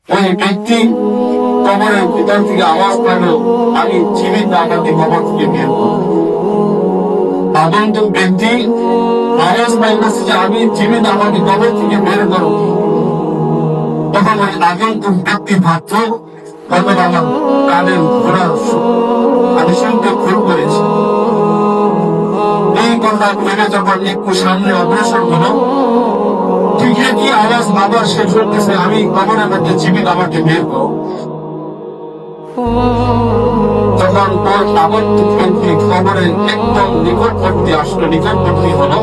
ওই ব্যক্তি কবরের ভিতর থেকে আওয়াজ পাইল, আমি জীবিত আমাকে কবর থেকে বের করব। আগন্তুক ব্যক্তি আওয়াজ পাইতেছে যে আমি জীবিত আমাকে কবর থেকে বের করব। তখন ওই আগন্তুক ব্যক্তি ভাবত, তখন আমার কানের ঘোড়া আমি শুনতে ভুল করেছি। এই কথা ভেবে যখন একটু সামনে অগ্রসর হলো, ঠিক একই আওয়াজ আবার শেষ করতেছে, আমি কবরের মধ্যে জীবিত আমাকে বের করো। তখন ওর আগন্তুক ব্যক্তি কবরের একদম নিকটবর্তী আসলো, নিকটবর্তী হলো।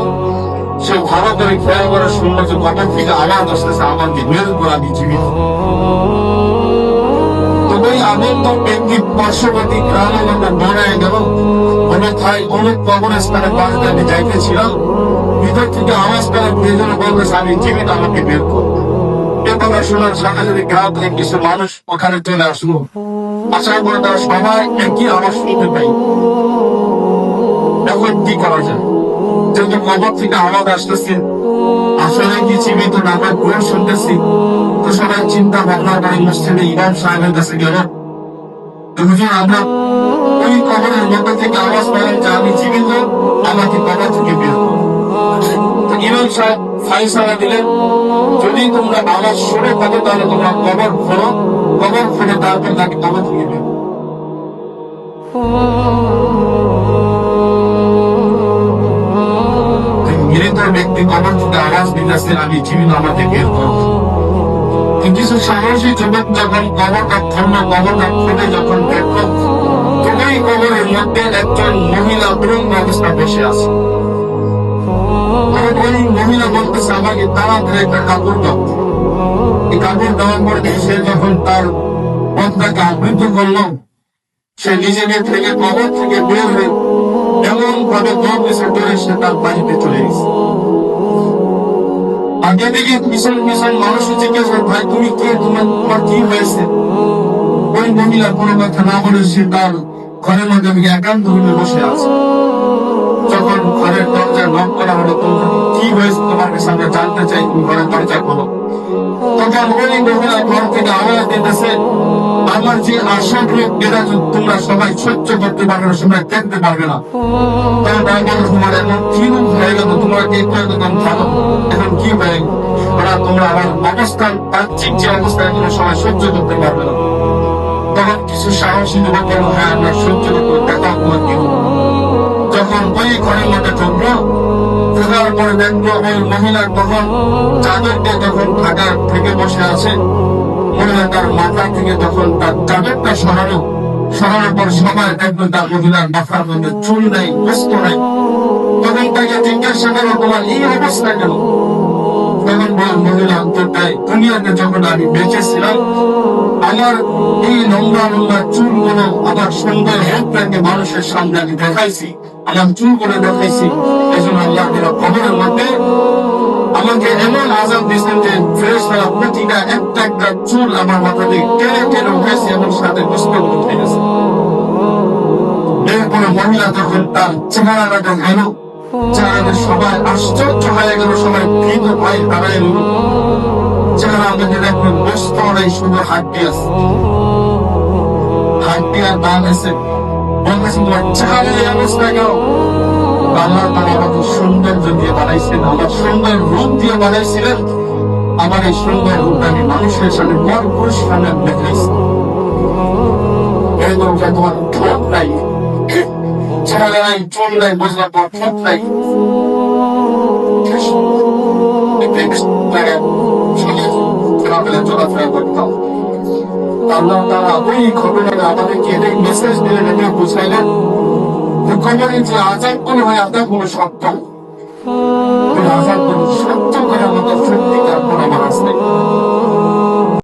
সে ভালো করে খেয়াল করে শুনলো যে কবর থেকে আওয়াজ আসতেছে, আমাকে বের করা, আমি জীবিত। ওই আগন্তুক ব্যক্তি পার্শ্ববর্তী গ্রামের মধ্যে দৌড়ায় গেল, অন্যথায় অনেক কবরস্থানে পাশে আমি যাইতেছিলাম, ভিতর থেকে আওয়াজ পেলে প্রয়োজন বলতেছে আমি জীবিত আমাকে বের করবো। এ কথা শোনার সাথে সাথে গ্রাম থেকে কিছু মানুষ ওখানে চলে আসলো। আসার পরে তারা সবাই একই আওয়াজ শুনতে পাই। এখন কি করা যায়? যেহেতু কবর থেকে আওয়াজ আসতেছে, আসলে কি জীবিত না আমরা ঘুরে শুনতেছি, তো সবাই চিন্তা ভাবনা করে মসজিদে ইমাম সাহেবের কাছে গেল। হুজুর, আমরা ওই কবরের মধ্যে থেকে আওয়াজ পেলাম যে আমি জীবিত, আমাকে কবর থেকে বের করো। ইমাম সাহেব ফাইসালা দিলেন, যদি তোমরা আওয়াজ শুনে থাকো তাহলে তোমরা কবর খোলো, কবর খুলে তারপর তাকে কবর থেকে বের। মৃত ব্যক্তি কবর থেকে আওয়াজ দিতেছে আমি জীবিত আমাকে বের করবো। কিছু সাহসী যুবক যখন কবরটা ধর্ম কবরটা খুলে যখন দেখল, তখনই কবরের মধ্যে একজন মহিলা উলঙ্গ অবস্থা বসে আছে। ওই মহিলা বলতেছে আমাকে তাড়াতাড়ি একটা কাপড় দাও। এই কাপড় দেওয়ার পরে সে যখন তার পথটাকে আবৃত করল, সে নিজেকে থেকে কবর থেকে বের হয়ে এমন ভাবে দৌড় দিছে, ধরে সে তার বাড়িতে চলে গেছে। আগে থেকে মিশন মানুষ জিজ্ঞেস করে, ভাই তুমি কে, তোমার কি হয়েছে? ওই মহিলা কোনো কথা না বলে সে তার ঘরের মধ্যে একান্ত হয়ে বসে আছে। যখন ঘরের দরজা নক করা হলো, কি হয়েছে তোমার কাছে আমরা জানতে চাই, তুমি ঘরের দরজা খোলো। তখন ওই মহিলা ঘর থেকে আওয়াজ দিতেছে, আমার যে আশার লোক এরা তোমরা সবাই সহ্য করতে পারবে না, তোমরা দেখতে পারবে না। তোমার এখন কি রূপ হয়ে গেল, তোমরা ভালো এখন কি হয়ে গেল, ওরা তোমরা আমার অবস্থান বাহ্যিক যে অবস্থা এগুলো সবাই সহ্য করতে পারবে না। তখন কিছু সাহসী যুবক বলল, হ্যাঁ আমরা সহ্য করতে দেখা তোমার কি। যখন ওই ঘরের মধ্যে ঢুকলো, ঢোকার পরে দেখলো ওই মহিলার তখন চাদরকে যখন ঢাকা থেকে বসে আছে, মহিলা তার মাথা থেকে তখন তার চাদরটা সরানোর পর সবাই দেখবেন তার মহিলার মাথার মধ্যে চুল নেই, বস্ত নেই। তখন তাকে জিজ্ঞাসা করো তোমার এই অবস্থা কেন? তখন মহিলা অন্তরটায়, দুনিয়াতে যখন আমি বেঁচে ছিলাম, আমার এই লম্বা লম্বা চুলগুলো আমার সুন্দর রূপটাকে মানুষের সামনে আমি দেখাইছি, আমার চুল করে দেখাইছি। এই জন্য আল্লাহ খবরের মধ্যে আমাকে এমন আজাদ দিচ্ছেন যে ফেরেশতারা প্রতিটা একটা একটা চুল আমার মাথা থেকে টেনে টেনে উঠেছে এবং সাথে বুঝতে উঠে গেছে। এরপরে মহিলা যখন তার চেহারাটা দেখাইল, চেহারাতে সবাই আশ্চর্য হয়ে গেল, সবাই ভীত ভয় দাঁড়ায় এল। চেহারা আমাদের দেখবেন বস্তু অনেক সুন্দর হাড্ডি আছে, হাড্ডি আর দান আছে। বলতেছে তোমার চেহারার এই অবস্থা কেন? আল্লাহ তাআলা আমাকে সৌন্দর্য দিয়ে বানাইছেন, আমার সুন্দর রূপ দিয়ে বানাইছিলেন। আমার এই সুন্দর রূপ আমি মানুষের সামনে ভরপুর সামনে দেখাইছি। এরকম তোমার ঠোঁট নাই, চেহারা নাই, চুল নাই, বুঝলাম তোমার ঠোঁট নাই। চলাফেরা করতাম। আল্লাহ তাআলা ওই ঘটনাটা আমাদেরকে এটাই মেসেজ দিলেন, এটা বুঝাইলেন কবরের যে আযাব গুলো হয়, আযাব গুলো সত্য, আযাব গুলো সত্য করে আমাদের সত্যিকার কোনো মানুষ নেই।